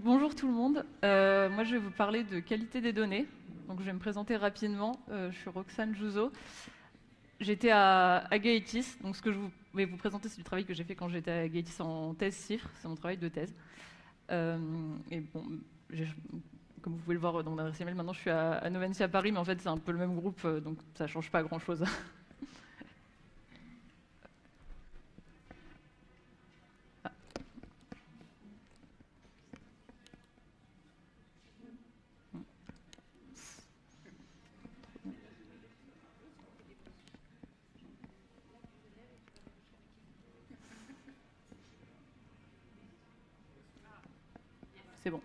Bonjour tout le monde. Moi, je vais vous parler de qualité des données. Donc, je vais me présenter rapidement. Je suis Roxane Jouzeau. J'étais à Gaëtis. Donc, ce que je vais vous présenter, c'est du travail que j'ai fait quand j'étais à Gaëtis en thèse CIFRE. C'est mon travail de thèse. Euh, et bon, comme vous pouvez le voir dans mon adresse email, maintenant je suis à Novency à Paris, mais en fait, c'est un peu le même groupe, donc ça change pas grand-chose. C'est bon.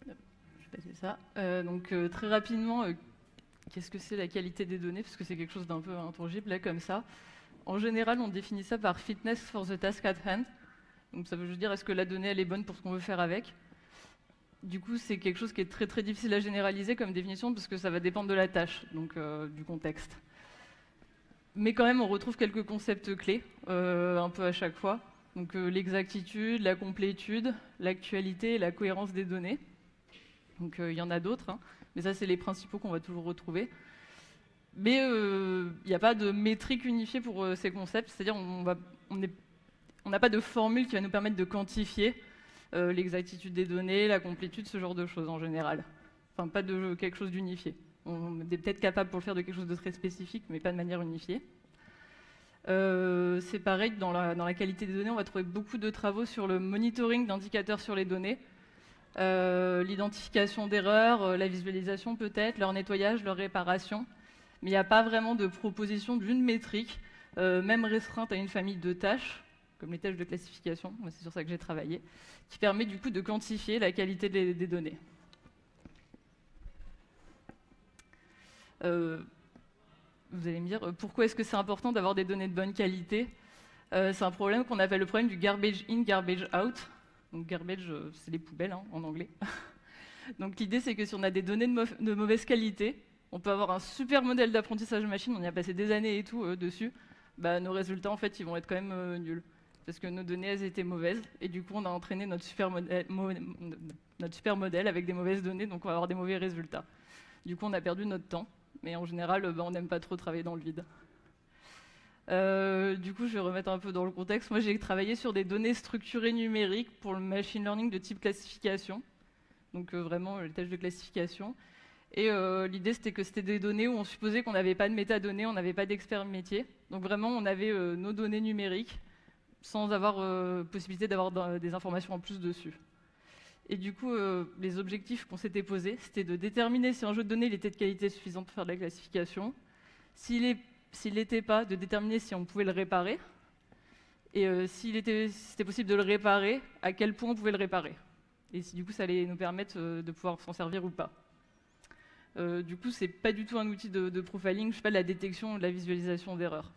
Je vais passer ça. Très rapidement, qu'est-ce que c'est la qualité des données? Parce que c'est quelque chose d'un peu intangible, là, comme ça. En général, on définit ça par fitness for the task at hand. Donc ça veut juste dire est-ce que la donnée elle est bonne pour ce qu'on veut faire avec. Du coup, c'est quelque chose qui est très très difficile à généraliser comme définition parce que ça va dépendre de la tâche, donc du contexte. Mais quand même, on retrouve quelques concepts clés, un peu à chaque fois. Donc l'exactitude, la complétude, l'actualité et la cohérence des données. Donc il y en a d'autres, hein, mais ça c'est les principaux qu'on va toujours retrouver. Mais il n'y a pas de métrique unifiée pour ces concepts, c'est-à-dire on n'a pas de formule qui va nous permettre de quantifier l'exactitude des données, la complétude, ce genre de choses en général. Enfin, pas de quelque chose d'unifié. On est peut-être capable pour le faire de quelque chose de très spécifique, mais pas de manière unifiée. C'est pareil, dans la qualité des données, on va trouver beaucoup de travaux sur le monitoring d'indicateurs sur les données, l'identification d'erreurs, la visualisation peut-être, leur nettoyage, leur réparation. Mais il n'y a pas vraiment de proposition d'une métrique, même restreinte à une famille de tâches, comme les tâches de classification, c'est sur ça que j'ai travaillé, qui permet du coup de quantifier la qualité des données. Vous allez me dire, pourquoi est-ce que c'est important d'avoir des données de bonne qualité? C'est un problème qu'on appelle le problème du garbage in, garbage out. Donc garbage, c'est les poubelles hein, en anglais. Donc l'idée, c'est que si on a des données de mauvaise qualité, on peut avoir un super modèle d'apprentissage machine, on y a passé des années et tout dessus, bah, nos résultats, en fait, ils vont être quand même nuls. Parce que nos données, elles étaient mauvaises, et du coup, on a entraîné notre super modèle avec des mauvaises données, donc on va avoir des mauvais résultats. Du coup, on a perdu notre temps, mais en général, bah, on n'aime pas trop travailler dans le vide. Du coup, je vais remettre un peu dans le contexte. Moi, j'ai travaillé sur des données structurées numériques pour le machine learning de type classification. Donc vraiment les tâches de classification. Et l'idée, c'était que c'était des données où on supposait qu'on n'avait pas de métadonnées, on n'avait pas d'experts métier. Donc vraiment, on avait nos données numériques sans avoir possibilité d'avoir des informations en plus dessus. Et du coup, les objectifs qu'on s'était posés, c'était de déterminer si un jeu de données il était de qualité suffisante pour faire de la classification. S'il n'était pas, de déterminer si on pouvait le réparer. Et si c'était possible de le réparer, à quel point on pouvait le réparer. Et si du coup ça allait nous permettre de pouvoir s'en servir ou pas. Du coup, c'est pas du tout un outil de profiling, je fais pas de la détection ou de la visualisation d'erreurs.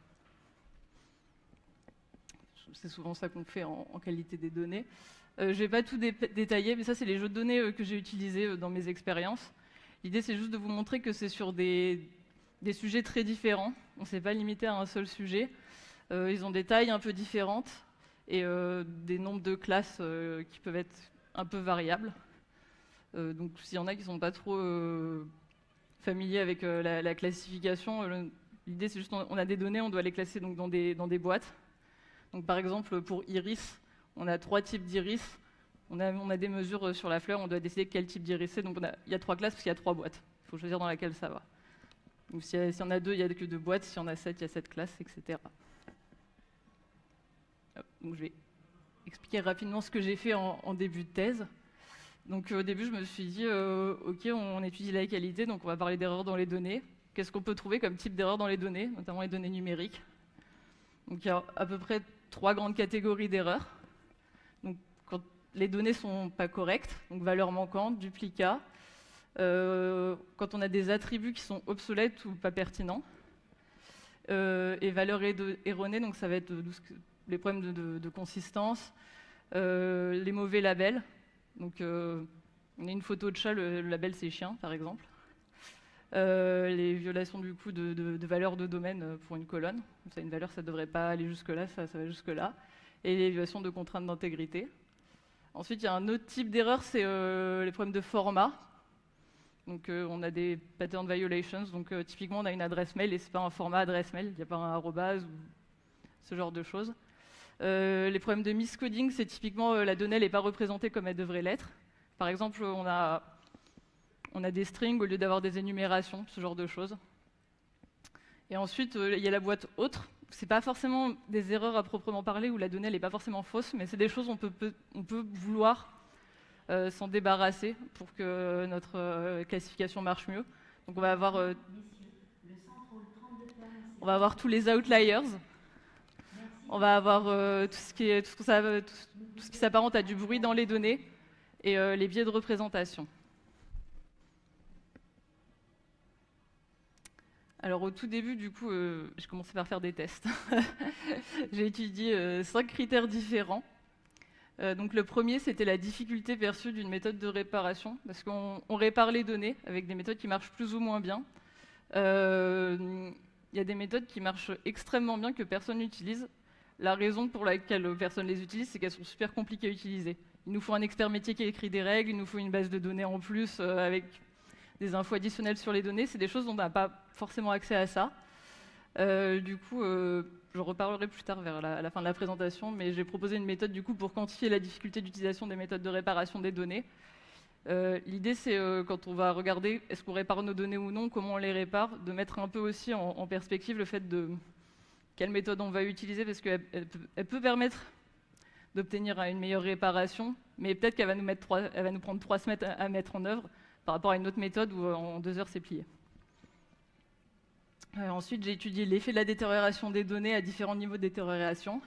C'est souvent ça qu'on fait en qualité des données. Je vais pas tout détailler, mais ça, c'est les jeux de données que j'ai utilisés dans mes expériences. L'idée, c'est juste de vous montrer que c'est sur des sujets très différents. On ne s'est pas limité à un seul sujet. Ils ont des tailles un peu différentes et des nombres de classes qui peuvent être un peu variables. Donc, s'il y en a qui ne sont pas trop familiers avec la classification, l'idée, c'est juste on a des données, on doit les classer donc, dans des boîtes. Donc, par exemple, pour iris, on a 3 types d'iris. On a des mesures sur la fleur, on doit décider quel type d'iris c'est. Donc, il y a 3 classes parce qu'il y a 3 boîtes. Il faut choisir dans laquelle ça va. Donc, s'il y en a 2, il n'y a que 2 boîtes. S'il y en a 7, il y a 7 classes, etc. Donc, je vais expliquer rapidement ce que j'ai fait en début de thèse. Donc au début, je me suis dit, ok, on étudie la qualité, donc on va parler d'erreurs dans les données. Qu'est-ce qu'on peut trouver comme type d'erreurs dans les données, notamment les données numériques? Donc il y a à peu près 3 grandes catégories d'erreurs. Donc quand les données sont pas correctes, donc valeurs manquantes, duplicats, quand on a des attributs qui sont obsolètes ou pas pertinents, et valeurs erronées, donc ça va être les problèmes de consistance, les mauvais labels. Donc, on a une photo de chat, le label c'est chien, par exemple. Les violations du coup de valeurs de domaine pour une colonne. Ça, une valeur, ça ne devrait pas aller jusque-là, ça va jusque-là. Et les violations de contraintes d'intégrité. Ensuite, il y a un autre type d'erreur, c'est les problèmes de format. Donc on a des pattern violations, donc typiquement on a une adresse mail et c'est pas un format adresse mail, il n'y a pas un arrobase ou ce genre de choses. Les problèmes de miscoding, c'est typiquement la donnée n'est pas représentée comme elle devrait l'être. Par exemple, on a des strings au lieu d'avoir des énumérations, ce genre de choses. Et ensuite, il y a la boîte autre. C'est pas forcément des erreurs à proprement parler où la donnée n'est pas forcément fausse, mais c'est des choses on peut vouloir s'en débarrasser pour que notre classification marche mieux. Donc on va avoir tous les outliers, on va avoir tout ce qui s'apparente à du bruit dans les données et les biais de représentation. Alors au tout début, du coup, j'ai commencé par faire des tests. J'ai étudié 5 critères différents. Donc le premier, c'était la difficulté perçue d'une méthode de réparation, parce qu'on répare les données avec des méthodes qui marchent plus ou moins bien. Il y a des méthodes qui marchent extrêmement bien que personne n'utilise. La raison pour laquelle personne les utilise, c'est qu'elles sont super compliquées à utiliser. Il nous faut un expert métier qui écrit des règles, il nous faut une base de données en plus avec des infos additionnelles sur les données. C'est des choses dont on n'a pas forcément accès à ça. Du coup, je reparlerai plus tard vers la fin de la présentation, mais j'ai proposé une méthode du coup pour quantifier la difficulté d'utilisation des méthodes de réparation des données. L'idée, c'est quand on va regarder est-ce qu'on répare nos données ou non, comment on les répare, de mettre un peu aussi en perspective le fait de quelle méthode on va utiliser, parce qu'elle peut permettre d'obtenir une meilleure réparation, mais peut-être qu'elle va nous prendre 3 semaines à mettre en œuvre par rapport à une autre méthode où en 2 heures c'est plié. Ensuite, j'ai étudié l'effet de la détérioration des données à différents niveaux de détérioration,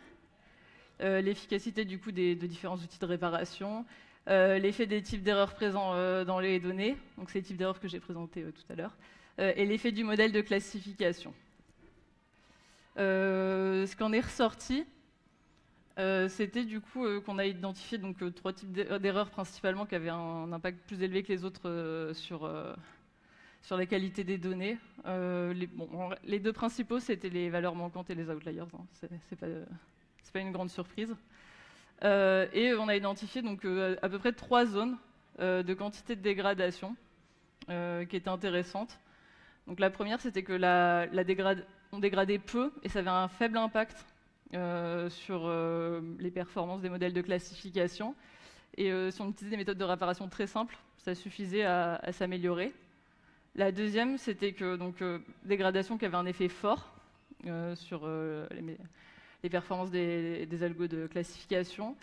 l'efficacité du coup de différents outils de réparation, l'effet des types d'erreurs présents dans les données, donc ces types d'erreurs que j'ai présentés tout à l'heure, et l'effet du modèle de classification. Ce qu'en est ressorti, c'était du coup qu'on a identifié donc 3 types d'erreurs principalement qui avaient un impact plus élevé que les autres sur la qualité des données. Les 2 principaux, c'était les valeurs manquantes et les outliers. Hein. C'est pas une grande surprise. Et on a identifié donc à peu près 3 zones de quantité de dégradation qui étaient intéressantes. Donc la première, c'était que on dégradait peu et ça avait un faible impact sur les performances des modèles de classification. Et si on utilisait des méthodes de réparation très simples, ça suffisait à s'améliorer. La deuxième, c'était que dégradation qui avait un effet fort sur les performances des algos de classification.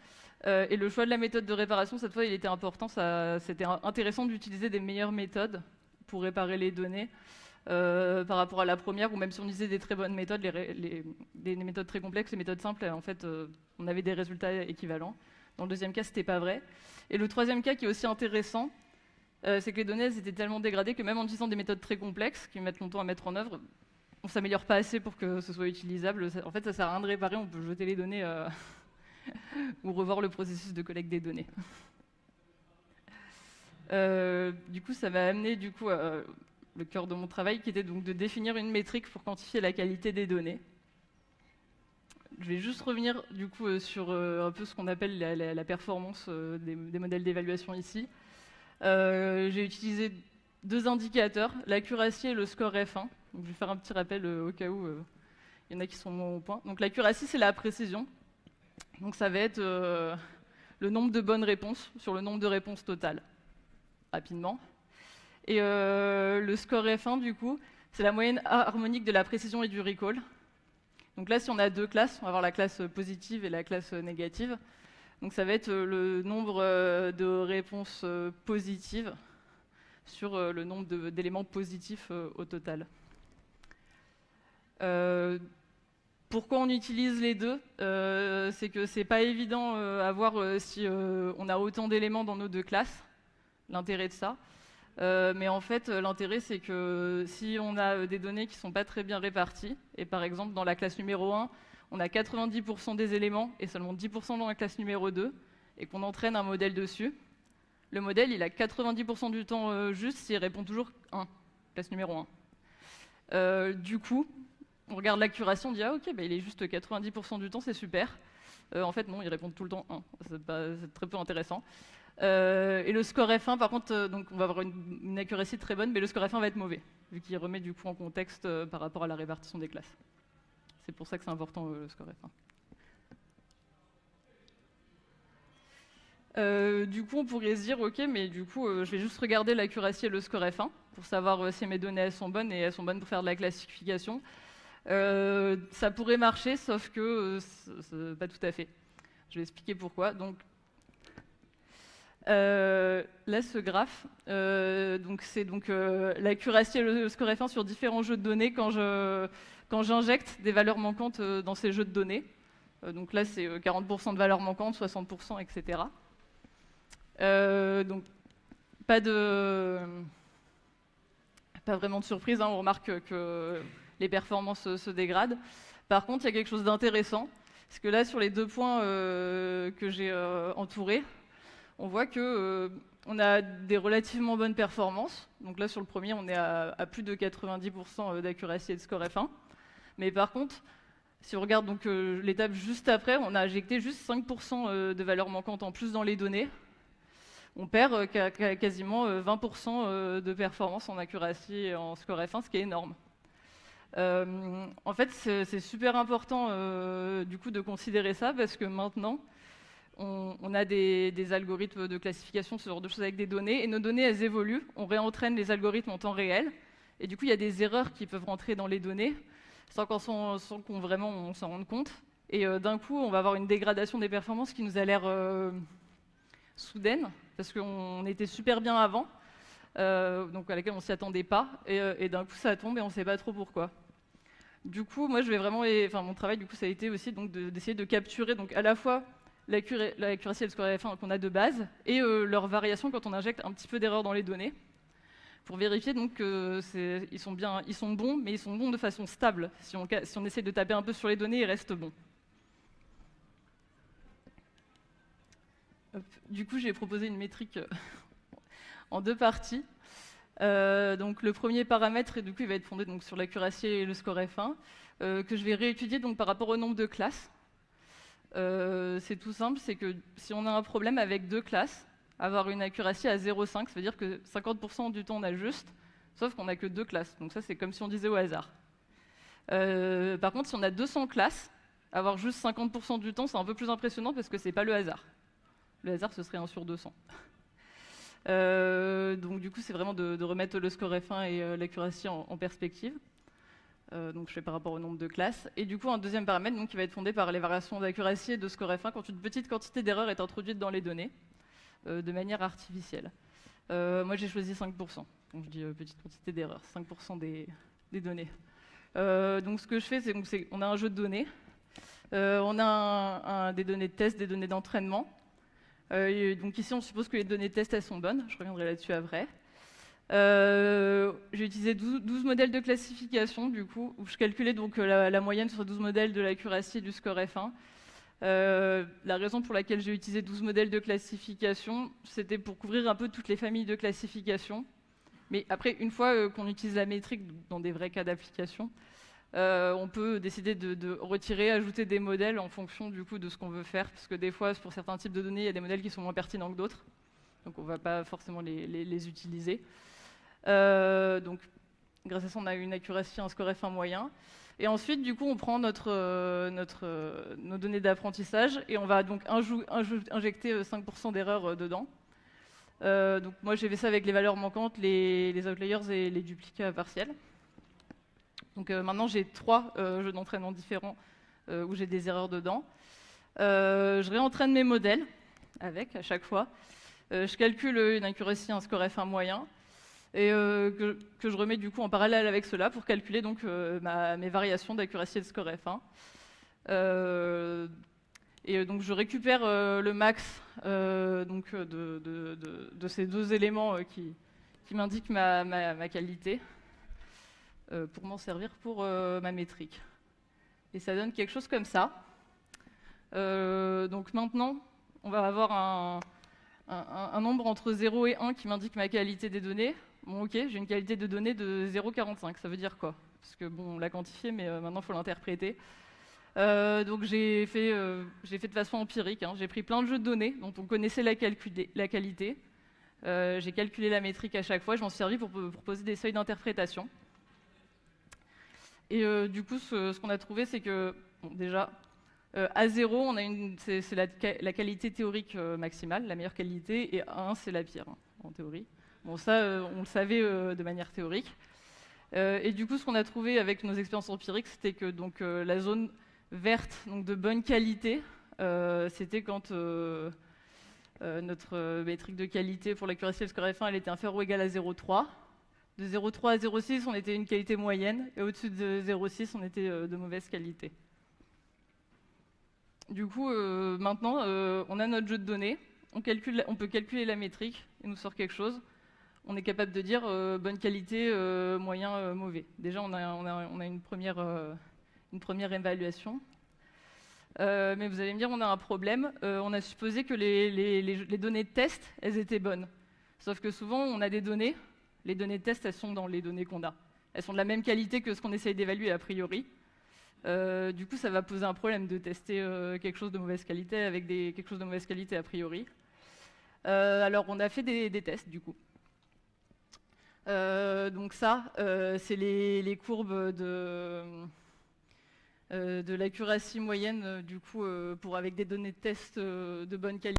Et le choix de la méthode de réparation, cette fois, il était important. C'était intéressant d'utiliser des meilleures méthodes pour réparer les données par rapport à la première, ou même si on utilisait des très bonnes méthodes, des méthodes très complexes, les méthodes simples, en fait, on avait des résultats équivalents. Dans le deuxième cas, c'était pas vrai. Et le troisième cas qui est aussi intéressant, c'est que les données elles étaient tellement dégradées que même en utilisant des méthodes très complexes, qui mettent longtemps à mettre en œuvre, on ne s'améliore pas assez pour que ce soit utilisable. En fait, ça ne sert à rien de réparer, on peut jeter les données ou revoir le processus de collecte des données. Du coup, ça m'a amené le cœur de mon travail, qui était donc de définir une métrique pour quantifier la qualité des données. Je vais juste revenir du coup sur un peu ce qu'on appelle la performance des modèles d'évaluation ici. J'ai utilisé 2 indicateurs, l'accuracy et le score F1. Donc, je vais faire un petit rappel au cas où il y en a qui sont moins au point. Donc l'accuracy, c'est la précision. Donc ça va être le nombre de bonnes réponses sur le nombre de réponses totales, rapidement. Et le score F1, du coup, c'est la moyenne harmonique de la précision et du recall. Donc là, si on a 2 classes, on va avoir la classe positive et la classe négative. Donc ça va être le nombre de réponses positives sur le nombre d'éléments positifs au total. Pourquoi on utilise les 2 c'est que c'est pas évident à voir si on a autant d'éléments dans nos 2 classes, l'intérêt de ça. Mais en fait, l'intérêt, c'est que si on a des données qui sont pas très bien réparties, et par exemple dans la classe numéro 1, on a 90% des éléments et seulement 10% dans la classe numéro 2, et qu'on entraîne un modèle dessus, le modèle, il a 90% du temps juste s'il répond toujours 1, classe numéro 1. Du coup, on regarde l'accuracy, on dit « Ah ok, bah, il est juste 90% du temps, c'est super ». En fait, non, ils répondent tout le temps 1. C'est très peu intéressant. Et le score F1, par contre, donc on va avoir une accuracy très bonne, mais le score F1 va être mauvais, vu qu'il remet du coup en contexte par rapport à la répartition des classes. C'est pour ça que c'est important le score F1. Du coup, on pourrait se dire, ok, mais du coup, je vais juste regarder l'accuracy et le score F1 pour savoir si mes données elles sont bonnes et elles sont bonnes pour faire de la classification. Ça pourrait marcher, sauf que pas tout à fait. Je vais expliquer pourquoi. Donc, là, ce graphe, c'est donc l'accuracy et le score F1 sur différents jeux de données quand j'injecte des valeurs manquantes dans ces jeux de données. Donc là, c'est 40% de valeurs manquantes, 60%, etc. Donc, pas vraiment de surprise, hein, on remarque que les performances se dégradent. Par contre, il y a quelque chose d'intéressant, parce que là, sur les 2 points que j'ai entourés, on voit que on a des relativement bonnes performances. Donc là, sur le premier, on est à plus de 90% d'accuracy et de score F1. Mais par contre, si on regarde donc l'étape juste après, on a injecté juste 5% de valeurs manquantes en plus dans les données. On perd quasiment 20% de performance en accuracy et en score F1, ce qui est énorme. En fait, c'est super important du coup de considérer ça, parce que maintenant, on a des algorithmes de classification, ce genre de choses avec des données, et nos données, elles évoluent. On réentraîne les algorithmes en temps réel, et du coup, il y a des erreurs qui peuvent rentrer dans les données, sans qu'on vraiment on s'en rende compte. Et d'un coup, on va avoir une dégradation des performances qui nous a l'air soudaine, parce qu'on était super bien avant, donc à laquelle on s'y attendait pas, et d'un coup ça tombe et on sait pas trop pourquoi. Du coup, moi je vais vraiment, mon travail du coup ça a été aussi donc d'essayer de capturer donc à la fois l'accuracy et le score F1 qu'on a de base, et leur variation quand on injecte un petit peu d'erreur dans les données, pour vérifier donc ils sont bons, mais ils sont bons de façon stable. Si on essaie de taper un peu sur les données, ils restent bons. Du coup, j'ai proposé une métrique en 2 parties. Donc le premier paramètre, du coup, il va être fondé donc, sur l'accuracy et le score F1, que je vais réétudier donc, par rapport au nombre de classes. C'est tout simple, c'est que si on a un problème avec 2 classes, avoir une accuracy à 0,5, ça veut dire que 50% du temps on a juste, sauf qu'on n'a que 2 classes. Donc ça, c'est comme si on disait au hasard. Par contre, si on a 200 classes, avoir juste 50% du temps, c'est un peu plus impressionnant parce que c'est pas le hasard. Le hasard, ce serait 1 sur 200. Donc du coup, c'est vraiment de remettre le score F1 et l'accuracy en perspective. Donc je fais par rapport au nombre de classes. Et du coup, un deuxième paramètre donc, qui va être fondé par les variations d'accuracy et de score F1 quand une petite quantité d'erreurs est introduite dans les données, de manière artificielle. Moi, j'ai choisi 5%. Donc je dis petite quantité d'erreurs, 5% des données. Donc ce que je fais, c'est qu'on a un jeu de données. On a des données de test, des données d'entraînement. Donc ici, on suppose que les données de test, elles sont bonnes. Je reviendrai là-dessus après. J'ai utilisé 12 modèles de classification, du coup, où je calculais donc la moyenne sur 12 modèles de l'accuracy du score F1. La raison pour laquelle j'ai utilisé 12 modèles de classification, c'était pour couvrir un peu toutes les familles de classification. Mais après, une fois qu'on utilise la métrique dans des vrais cas d'application, on peut décider de retirer, ajouter des modèles en fonction du coup de ce qu'on veut faire, parce que des fois, pour certains types de données, il y a des modèles qui sont moins pertinents que d'autres, donc on ne va pas forcément les utiliser. Donc, grâce à ça, on a une accuracy, un score F1 moyen. Et ensuite, du coup, on prend nos données d'apprentissage et on va donc injecter 5% d'erreurs dedans. Donc moi, j'ai fait ça avec les valeurs manquantes, les outliers et les duplicats partiels. Donc maintenant, j'ai 3 jeux d'entraînement différents où j'ai des erreurs dedans. Je réentraîne mes modèles avec, à chaque fois. Je calcule une accuracy, un score F1 moyen, et que je remets du coup en parallèle avec cela pour calculer donc mes variations d'accuracy et de score F1. Et donc je récupère le max donc, de ces 2 éléments qui m'indiquent ma qualité pour m'en servir pour ma métrique. Et ça donne quelque chose comme ça. Donc maintenant, on va avoir un nombre entre 0 et 1 qui m'indique ma qualité des données. Bon, ok, j'ai une qualité de données de 0,45. Ça veut dire quoi? Parce que bon, on l'a quantifié, mais maintenant, il faut l'interpréter. Donc j'ai fait de façon empirique, hein. J'ai pris plein de jeux de données dont on connaissait la qualité. J'ai calculé la métrique à chaque fois, je m'en suis servi pour poser des seuils d'interprétation. Et du coup, ce qu'on a trouvé, c'est que, bon, déjà, à 0, c'est la qualité théorique maximale, la meilleure qualité, et à 1, c'est la pire, hein, en théorie. Bon, ça, on le savait de manière théorique. Et du coup, ce qu'on a trouvé avec nos expériences empiriques, c'était que donc, la zone verte, donc de bonne qualité, c'était quand notre métrique de qualité pour l'accuracy et le score F1, elle était inférieure ou égale à 0,3. De 0,3 à 0,6, on était une qualité moyenne, et au-dessus de 0,6, on était de mauvaise qualité. Du coup, maintenant, on a notre jeu de données, on peut calculer la métrique, il nous sort quelque chose. On est capable de dire bonne qualité, moyen, mauvais. Déjà, on a une première évaluation. Mais vous allez me dire, on a un problème. On a supposé que les données de test, elles étaient bonnes. Sauf que souvent, on a des données. Les données de test, elles sont dans les données qu'on a. Elles sont de la même qualité que ce qu'on essaye d'évaluer a priori. Du coup, ça va poser un problème de tester quelque chose de mauvaise qualité avec quelque chose de mauvaise qualité a priori. Alors, on a fait des tests, du coup. Donc ça, c'est les courbes de l'accuracy moyenne, du coup, avec des données de test de bonne qualité.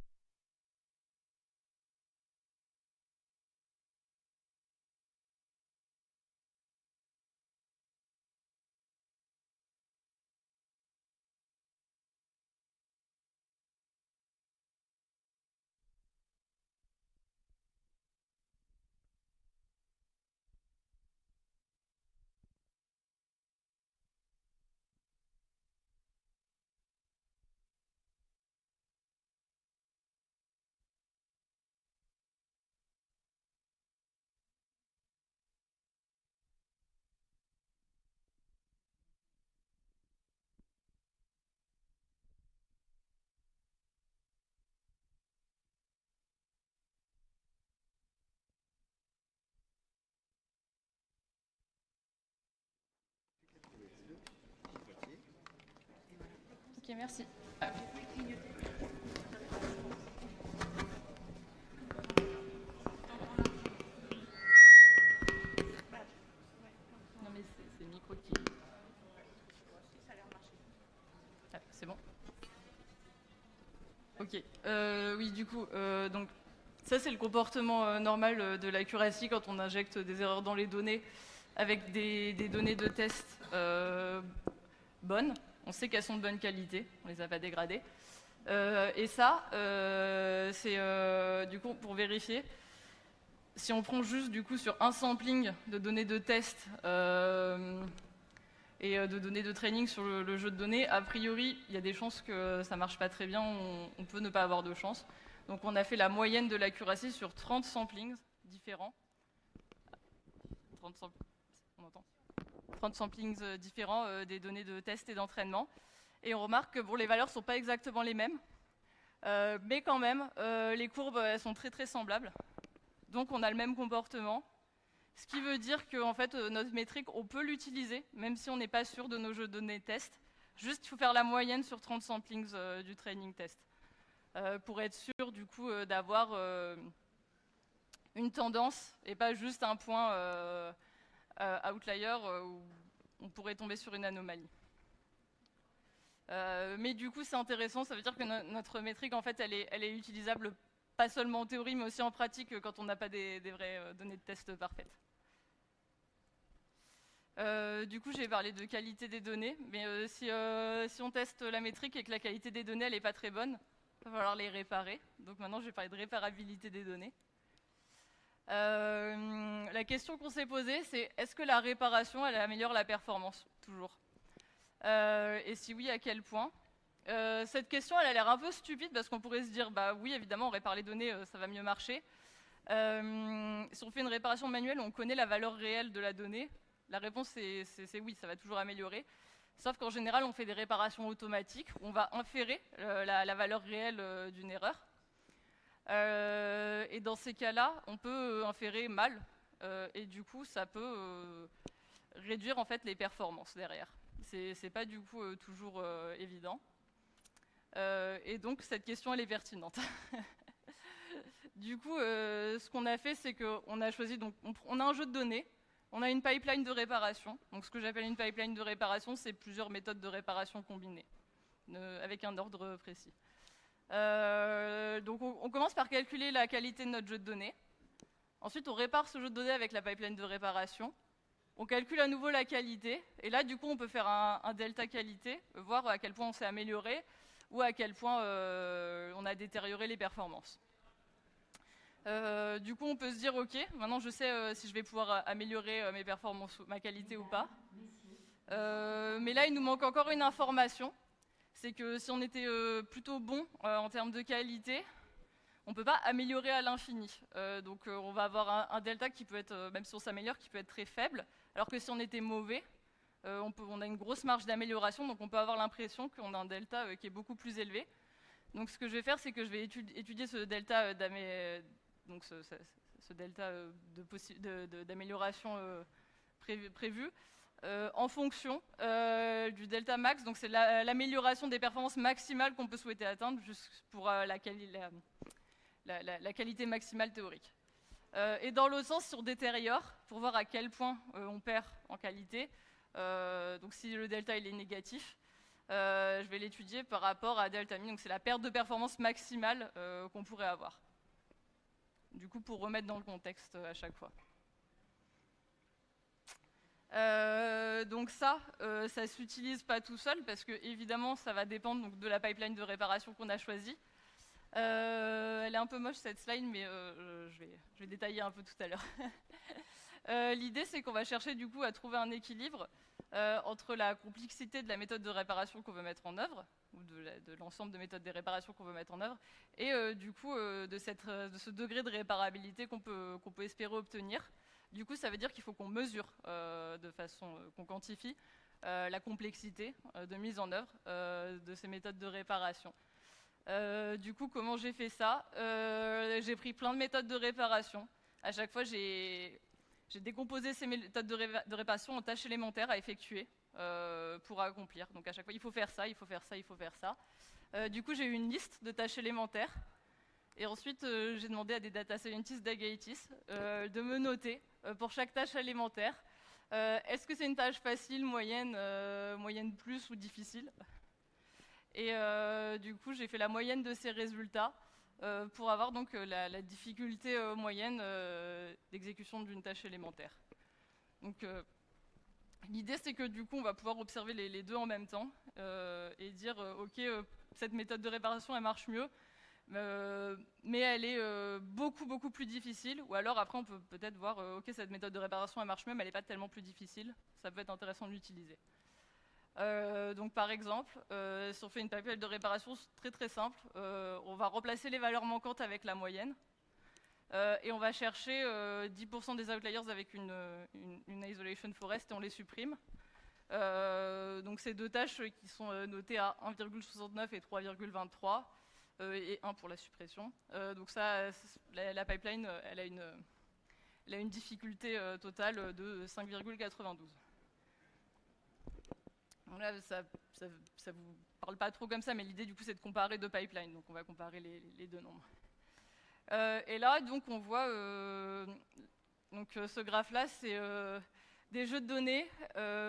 Ok, merci. Ah. Non mais c'est le micro qui... Ah, c'est bon. Ok. Oui, du coup, donc ça c'est le comportement normal de l'accuracy quand on injecte des erreurs dans les données avec des données de test bonnes. On sait qu'elles sont de bonne qualité, on les a pas dégradées. Et ça, c'est du coup pour vérifier. Si on prend juste du coup sur un sampling de données de test et de données de training sur le jeu de données, a priori, il y a des chances que ça marche pas très bien, on peut ne pas avoir de chance. Donc on a fait la moyenne de l'accuracy sur 30 samplings différents. 30 samplings différents des données de test et d'entraînement. Et on remarque que bon, les valeurs ne sont pas exactement les mêmes, mais quand même, les courbes elles sont très très semblables. Donc on a le même comportement. Ce qui veut dire que en fait, notre métrique, on peut l'utiliser, même si on n'est pas sûr de nos jeux de données test. Juste, il faut faire la moyenne sur 30 samplings du training test. Pour être sûr, du coup, d'avoir une tendance et pas juste un point outlier où on pourrait tomber sur une anomalie. Mais du coup, c'est intéressant, ça veut dire que notre métrique, en fait, elle est utilisable pas seulement en théorie, mais aussi en pratique quand on n'a pas des vraies données de test parfaites. Du coup, j'ai parlé de qualité des données, mais si on teste la métrique et que la qualité des données n'est pas très bonne, il va falloir les réparer. Donc maintenant, je vais parler de réparabilité des données. La question qu'on s'est posée, c'est est-ce que la réparation, elle améliore la performance, toujours et si oui, à quel point cette question, elle a l'air un peu stupide parce qu'on pourrait se dire, bah oui, évidemment, on répare les données, ça va mieux marcher. Si on fait une réparation manuelle, on connaît la valeur réelle de la donnée. La réponse, c'est oui, ça va toujours améliorer. Sauf qu'en général, on fait des réparations automatiques. On va inférer la valeur réelle d'une erreur. Et dans ces cas-là, on peut inférer mal. Et du coup, ça peut réduire en fait les performances derrière. C'est pas du coup toujours évident. Et donc cette question elle est pertinente. Du coup, ce qu'on a fait, c'est qu'on a choisi, donc on a un jeu de données, on a une pipeline de réparation. Donc ce que j'appelle une pipeline de réparation, c'est plusieurs méthodes de réparation combinées, avec un ordre précis. Donc on commence par calculer la qualité de notre jeu de données. Ensuite, on répare ce jeu de données avec la pipeline de réparation. On calcule à nouveau la qualité, et là, du coup, on peut faire un delta qualité, voir à quel point on s'est amélioré, ou à quel point on a détérioré les performances. Du coup, on peut se dire, ok, maintenant je sais si je vais pouvoir améliorer mes performances, ma qualité ou pas. Mais là, il nous manque encore une information, c'est que si on était plutôt bon en termes de qualité, on ne peut pas améliorer à l'infini. Donc on va avoir un delta qui peut être, même si on s'améliore, qui peut être très faible, alors que si on était mauvais, on a une grosse marge d'amélioration, donc on peut avoir l'impression qu'on a un delta qui est beaucoup plus élevé. Donc ce que je vais faire, c'est que je vais étudier ce delta d'amélioration prévu en fonction du delta max. Donc c'est l'amélioration des performances maximales qu'on peut souhaiter atteindre juste pour la qualité maximale théorique. Et dans l'autre sens, si on détériore, pour voir à quel point on perd en qualité, donc si le delta il est négatif, je vais l'étudier par rapport à delta min, donc c'est la perte de performance maximale qu'on pourrait avoir. Du coup, pour remettre dans le contexte à chaque fois. Donc ça s'utilise pas tout seul, parce que évidemment, ça va dépendre donc, de la pipeline de réparation qu'on a choisie. Elle est un peu moche cette slide, mais je vais détailler un peu tout à l'heure. L'idée, c'est qu'on va chercher du coup à trouver un équilibre entre la complexité de la méthode de réparation qu'on veut mettre en œuvre, ou de l'ensemble de méthodes de réparation qu'on veut mettre en œuvre, et du coup de ce degré de réparabilité qu'on peut espérer obtenir. Du coup, ça veut dire qu'il faut qu'on mesure de façon qu'on quantifie la complexité de mise en œuvre de ces méthodes de réparation. Du coup, comment j'ai fait ça? J'ai pris plein de méthodes de réparation. À chaque fois, j'ai décomposé ces méthodes de réparation en tâches élémentaires à effectuer pour accomplir. Donc à chaque fois, il faut faire ça, il faut faire ça, il faut faire ça. Du coup, j'ai eu une liste de tâches élémentaires. Et ensuite, j'ai demandé à des data scientists d'Agaitis de me noter pour chaque tâche élémentaire. Est-ce que c'est une tâche facile, moyenne, moyenne plus ou difficile? Et du coup, j'ai fait la moyenne de ces résultats pour avoir donc la difficulté moyenne d'exécution d'une tâche élémentaire. Donc l'idée, c'est que du coup, on va pouvoir observer les deux en même temps et dire, ok, cette méthode de réparation, elle marche mieux, mais elle est beaucoup plus difficile. Ou alors après, on peut peut-être voir, ok, cette méthode de réparation, elle marche mieux, mais elle n'est pas tellement plus difficile. Ça peut être intéressant de l'utiliser. Donc par exemple, si on fait une pipeline de réparation très simple, on va remplacer les valeurs manquantes avec la moyenne et on va chercher 10% des outliers avec une isolation forest et on les supprime. Donc c'est deux tâches qui sont notées à 1,69 et 3,23 et 1 pour la suppression. Donc ça, la pipeline, elle a une difficulté totale de 5,92. Donc là, ça vous parle pas trop comme ça, mais l'idée du coup c'est de comparer deux pipelines, donc on va comparer les deux nombres. Et là, donc on voit, ce graphe-là, c'est des jeux de données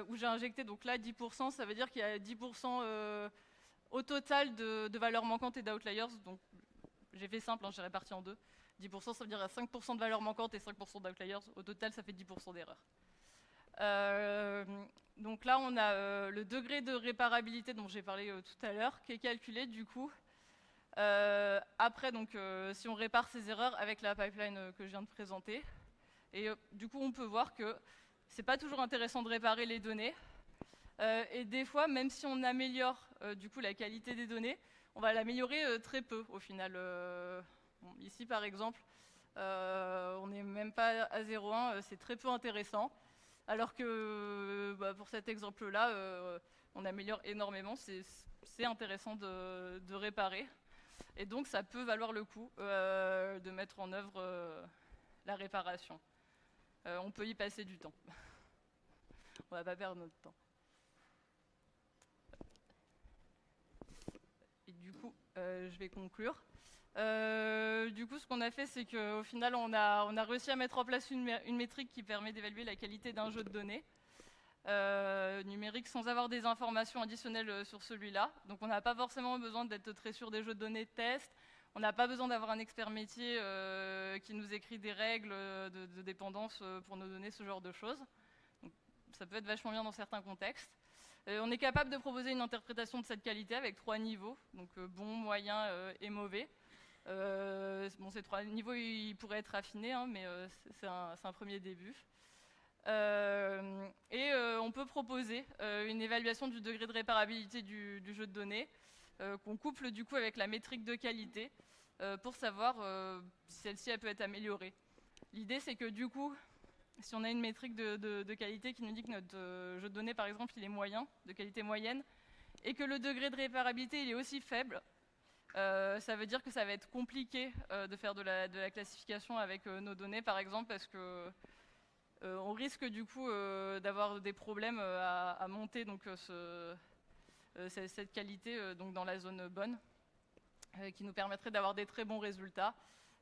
où j'ai injecté, donc là 10%, ça veut dire qu'il y a 10% au total de valeurs manquantes et d'outliers, donc j'ai fait simple, hein, j'ai réparti en deux. 10%, ça veut dire 5% de valeurs manquantes et 5% d'outliers, au total ça fait 10% d'erreurs. Donc là, on a le degré de réparabilité dont j'ai parlé tout à l'heure, qui est calculé du coup. Après, donc, si on répare ces erreurs avec la pipeline que je viens de présenter. Et du coup, on peut voir que c'est pas toujours intéressant de réparer les données. Et des fois, même si on améliore du coup la qualité des données, on va l'améliorer très peu au final. Bon, ici, par exemple, on n'est même pas à 0,1, c'est très peu intéressant. Alors que pour cet exemple-là, on améliore énormément, c'est intéressant de réparer. Et donc ça peut valoir le coup de mettre en œuvre la réparation. On peut y passer du temps. On va pas perdre notre temps. du coup, je vais conclure. Du coup, ce qu'on a fait, c'est qu'au final, on a réussi à mettre en place une métrique qui permet d'évaluer la qualité d'un jeu de données numérique sans avoir des informations additionnelles sur celui-là. Donc on n'a pas forcément besoin d'être très sûr des jeux de données de test. On n'a pas besoin d'avoir un expert métier qui nous écrit des règles de dépendance pour nos données, ce genre de choses. Donc, ça peut être vachement bien dans certains contextes. On est capable de proposer une interprétation de cette qualité avec 3 niveaux, donc bon, moyen et mauvais. Bon, ces 3 niveaux, ils pourraient être affinés, hein, mais c'est un premier début. On peut proposer une évaluation du degré de réparabilité du jeu de données qu'on couple du coup avec la métrique de qualité pour savoir si celle-ci peut être améliorée. L'idée, c'est que du coup, si on a une métrique de qualité qui nous dit que notre jeu de données, par exemple, il est moyen, de qualité moyenne, et que le degré de réparabilité il est aussi faible, ça veut dire que ça va être compliqué de faire de la classification avec nos données, par exemple, parce que on risque du coup d'avoir des problèmes à monter donc, cette qualité donc dans la zone bonne, qui nous permettrait d'avoir des très bons résultats.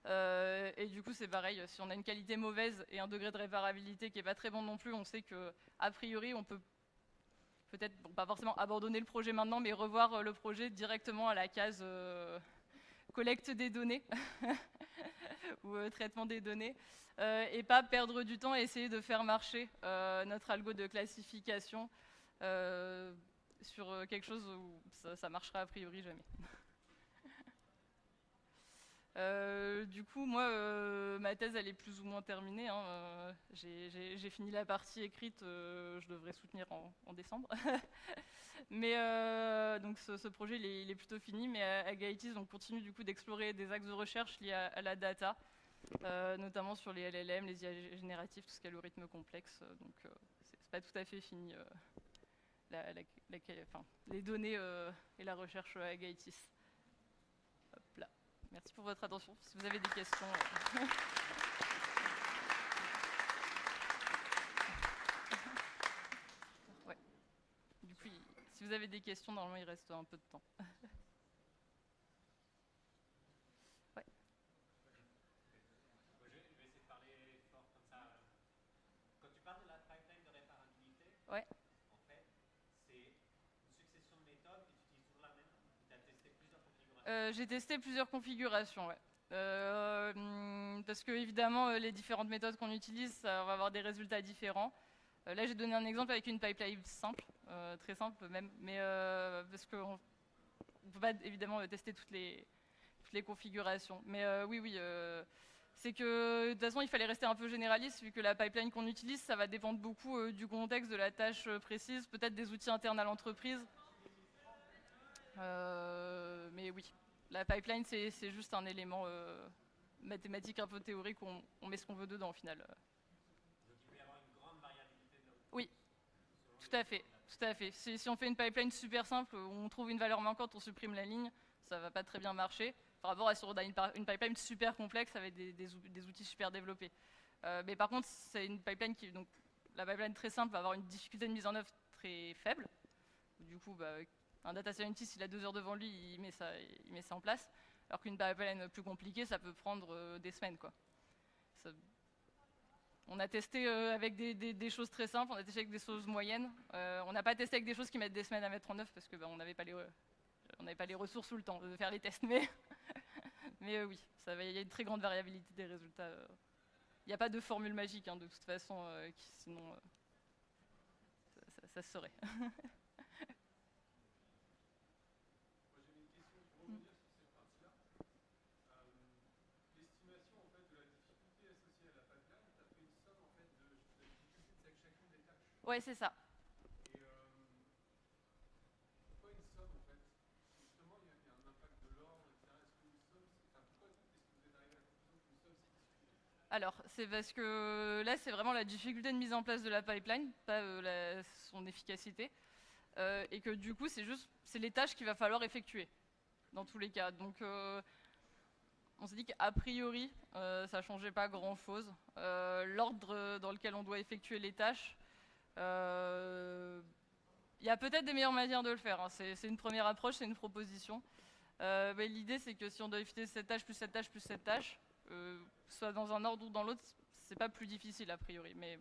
Et du coup, c'est pareil, si on a une qualité mauvaise et un degré de réparabilité qui n'est pas très bon non plus, on sait qu'a priori, on peut peut-être, bon, pas forcément abandonner le projet maintenant, mais revoir le projet directement à la case collecte des données ou traitement des données, et pas perdre du temps à essayer de faire marcher notre algo de classification sur quelque chose où ça marchera a priori jamais. Du coup, moi, ma thèse, elle est plus ou moins terminée. Hein. J'ai fini la partie écrite, je devrais soutenir en décembre. Mais donc ce projet, il est plutôt fini. Mais à Gaïtis, on continue du coup d'explorer des axes de recherche liés à la data, notamment sur les LLM, les IA génératifs, tout ce qui est algorithme complexe. Donc c'est pas tout à fait fini les données et la recherche à Gaïtis. Hop là. Merci pour votre attention. Si vous avez des questions. Ouais. Du coup, si vous avez des questions, normalement, il reste un peu de temps. Ouais. Je vais essayer de parler fort comme ça. Quand tu parles de la pipeline de réparabilité, Ouais. en fait, c'est une succession de méthodes et tu utilises toujours la même. Tu as testé plusieurs configurations. J'ai testé plusieurs configurations, ouais. Parce que évidemment, les différentes méthodes qu'on utilise, ça va avoir des résultats différents. Là, j'ai donné un exemple avec une pipeline simple, très simple même, mais parce qu'on ne peut pas évidemment tester toutes les configurations. Mais oui, c'est que de toute façon, il fallait rester un peu généraliste, vu que la pipeline qu'on utilise, ça va dépendre beaucoup du contexte, de la tâche précise, peut-être des outils internes à l'entreprise. Mais oui, la pipeline, c'est juste un élément mathématique un peu théorique où on met ce qu'on veut dedans au final. Donc il peut y avoir une grande variabilité de l'output. Oui, tout à fait. Tout à fait. Si on fait une pipeline super simple, où on trouve une valeur manquante, on supprime la ligne, ça va pas très bien marcher. Par rapport à si on a une pipeline super complexe avec des outils super développés. Mais par contre, c'est une pipeline qui, donc, la pipeline très simple va avoir une difficulté de mise en œuvre très faible. Du coup, un data scientist, il a 2 heures devant lui, il met ça en place. Alors qu'une pipeline plus compliquée, ça peut prendre des semaines, quoi. On a testé avec des choses très simples, on a testé avec des choses moyennes. On n'a pas testé avec des choses qui mettent des semaines à mettre en œuvre parce que on n'avait pas les ressources ou le temps de faire les tests. Mais oui, il y a une très grande variabilité des résultats. Il n'y a pas de formule magique, hein, de toute façon, sinon ça se saurait. Ouais, c'est ça. Et pourquoi une somme en fait? Justement, il y a un impact de l'ordre, etc. Est-ce qu'une somme, pourquoi est-ce que vous êtes arrivé à la conclusion qu'une somme c'est discutable? Alors, c'est parce que là, c'est vraiment la difficulté de mise en place de la pipeline, pas son efficacité. Et que du coup, c'est les tâches qu'il va falloir effectuer, dans tous les cas. Donc, on s'est dit qu'a priori, ça changeait pas grand-chose. L'ordre dans lequel on doit effectuer les tâches, il y a peut-être des meilleures manières de le faire. Hein. C'est une première approche, c'est une proposition. L'idée, c'est que si on doit éviter cette tâche, plus cette tâche, plus cette tâche, soit dans un ordre ou dans l'autre, c'est pas plus difficile a priori. Mais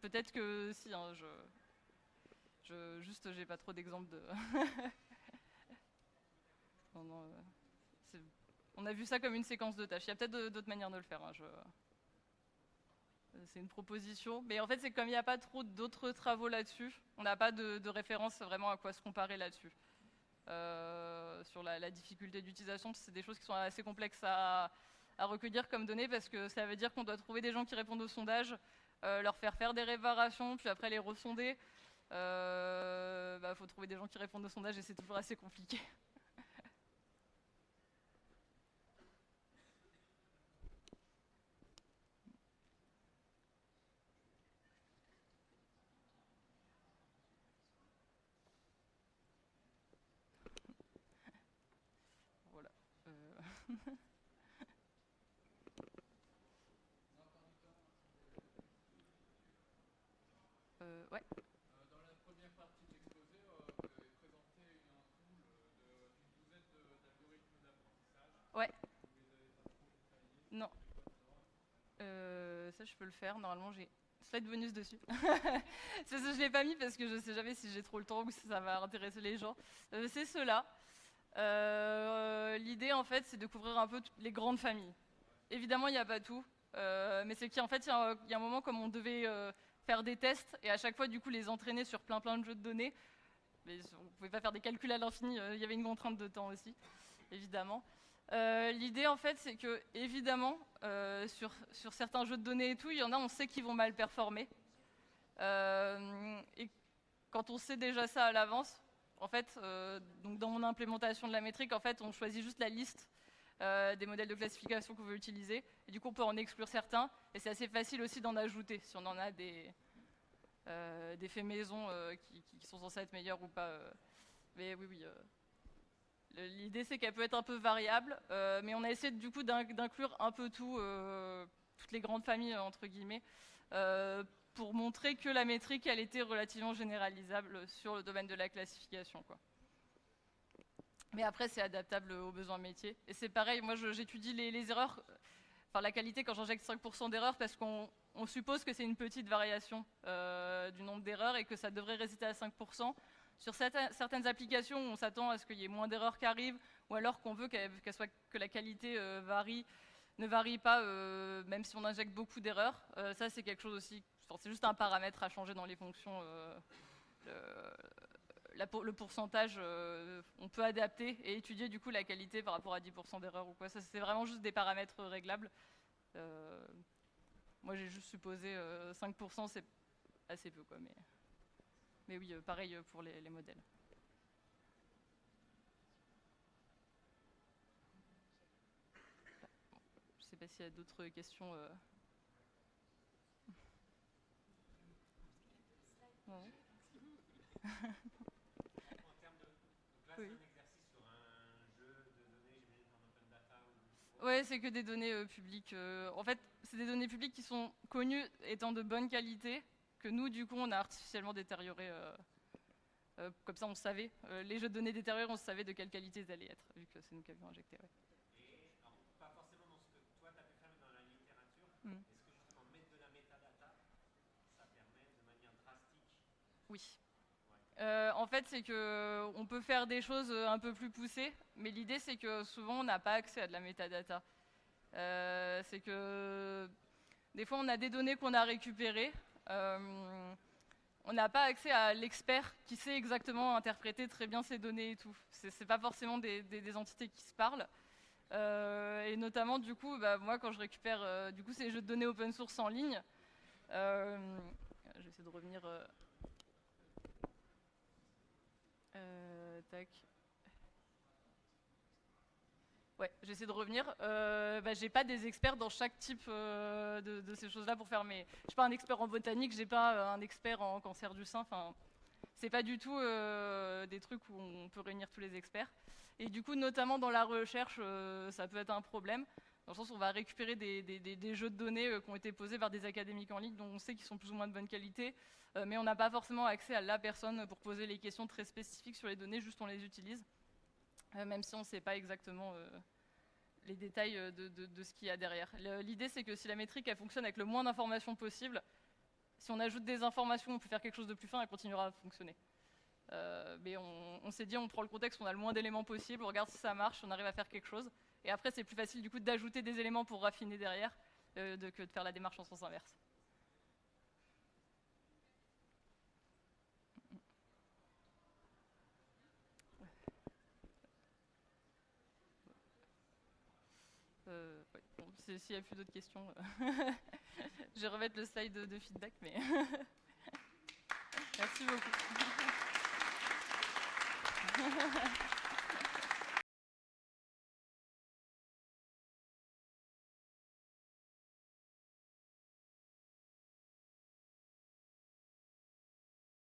peut-être que si, hein, juste, j'ai pas trop d'exemples de. Non, on a vu ça comme une séquence de tâches. Il y a peut-être d'autres manières de le faire. Hein, c'est une proposition. Mais en fait, c'est comme il n'y a pas trop d'autres travaux là-dessus, on n'a pas de référence vraiment à quoi se comparer là-dessus. Sur la difficulté d'utilisation, c'est des choses qui sont assez complexes à recueillir comme données, parce que ça veut dire qu'on doit trouver des gens qui répondent au sondage, leur faire des réparations, puis après les resonder. Faut trouver des gens qui répondent au sondage et c'est toujours assez compliqué. Voilà. Ouais. Dans la première partie de l'exposé, vous avez présenté un pool d'une douzaine d'algorithmes d'apprentissage. Ouais. Vous les avez pas trop détaillés. Non. Ça, je peux le faire. Normalement, j'ai slide bonus dessus. Ça, je l'ai pas mis parce que je sais jamais si j'ai trop le temps ou si ça va intéresser les gens. C'est ceux-là. L'idée, en fait, c'est de couvrir un peu les grandes familles. Évidemment, il n'y a pas tout, mais c'est qu'en fait, il y a un moment comme on devait faire des tests et à chaque fois, du coup, les entraîner sur plein de jeux de données. Mais on ne pouvait pas faire des calculs à l'infini. Il y avait une contrainte de temps aussi, évidemment. L'idée, en fait, c'est que, évidemment, sur certains jeux de données et tout, il y en a, on sait qu'ils vont mal performer. Et quand on sait déjà ça à l'avance, en fait, donc dans mon implémentation de la métrique, en fait, on choisit juste la liste des modèles de classification qu'on veut utiliser. Et du coup, on peut en exclure certains. Et c'est assez facile aussi d'en ajouter, si on en a des faits maison qui sont censés être meilleurs ou pas. Mais oui. L'idée, c'est qu'elle peut être un peu variable, mais on a essayé du coup d'inclure un peu tout, toutes les grandes familles, entre guillemets, pour montrer que la métrique, elle était relativement généralisable sur le domaine de la classification, quoi. Mais après, c'est adaptable aux besoins métiers. Et c'est pareil, moi, j'étudie les erreurs, enfin la qualité quand j'injecte 5% d'erreurs, parce qu'on suppose que c'est une petite variation du nombre d'erreurs et que ça devrait résister à 5%. Sur certaines applications, on s'attend à ce qu'il y ait moins d'erreurs qui arrivent, ou alors qu'on veut que la qualité ne varie pas, même si on injecte beaucoup d'erreurs. Ça, c'est quelque chose aussi, c'est juste un paramètre à changer dans les fonctions. Le pourcentage, on peut adapter et étudier du coup la qualité par rapport à 10% d'erreurs ou quoi. Ça, c'est vraiment juste des paramètres réglables. Moi, j'ai juste supposé 5%, c'est assez peu, quoi. Mais oui, pareil pour les modèles. Je ne sais pas s'il y a d'autres questions. Ouais. En termes de. Donc là, Oui. c'est un exercice sur un jeu de données, j'imagine, en open data ou. Ouais, c'est que des données publiques. En fait, c'est des données publiques qui sont connues étant de bonne qualité, que nous, du coup, on a artificiellement détériorées. Comme ça, on savait. Les jeux de données détériorés, on savait de quelle qualité ils allaient être, vu que c'est nous qui avions injecté. Ouais. Et alors, pas forcément dans ce que toi tu as pu faire, mais dans la littérature, Mm. est-ce que justement mettre de la métadata, ça permet de manière drastique? Oui. En fait, c'est que on peut faire des choses un peu plus poussées, mais l'idée, c'est que souvent, on n'a pas accès à de la métadata. C'est que des fois, on a des données qu'on a récupérées. On n'a pas accès à l'expert qui sait exactement interpréter très bien ces données et tout. C'est pas forcément des entités qui se parlent. Et notamment, du coup, moi, quand je récupère du coup, ces jeux de données open source en ligne, j'essaie de revenir. Tac. Ouais, j'essaie de revenir. J'ai pas des experts dans chaque type de ces choses-là pour faire mes. Je suis pas un expert en botanique, j'ai pas un expert en cancer du sein. Enfin, c'est pas du tout des trucs où on peut réunir tous les experts. Et du coup, notamment dans la recherche, ça peut être un problème. Dans le sens où on va récupérer des jeux de données qui ont été posés par des académiques en ligne dont on sait qu'ils sont plus ou moins de bonne qualité, mais on n'a pas forcément accès à la personne pour poser les questions très spécifiques sur les données, juste on les utilise. même si on ne sait pas exactement les détails de ce qu'il y a derrière. L'idée, c'est que si la métrique elle fonctionne avec le moins d'informations possible, si on ajoute des informations, on peut faire quelque chose de plus fin, elle continuera à fonctionner. Mais on s'est dit, on prend le contexte, on a le moins d'éléments possible, on regarde si ça marche, on arrive à faire quelque chose. Et après, c'est plus facile du coup d'ajouter des éléments pour raffiner derrière que de faire la démarche en sens inverse. Ouais. Bon, s'il n'y a plus d'autres questions, je vais remettre le slide de feedback, mais merci beaucoup.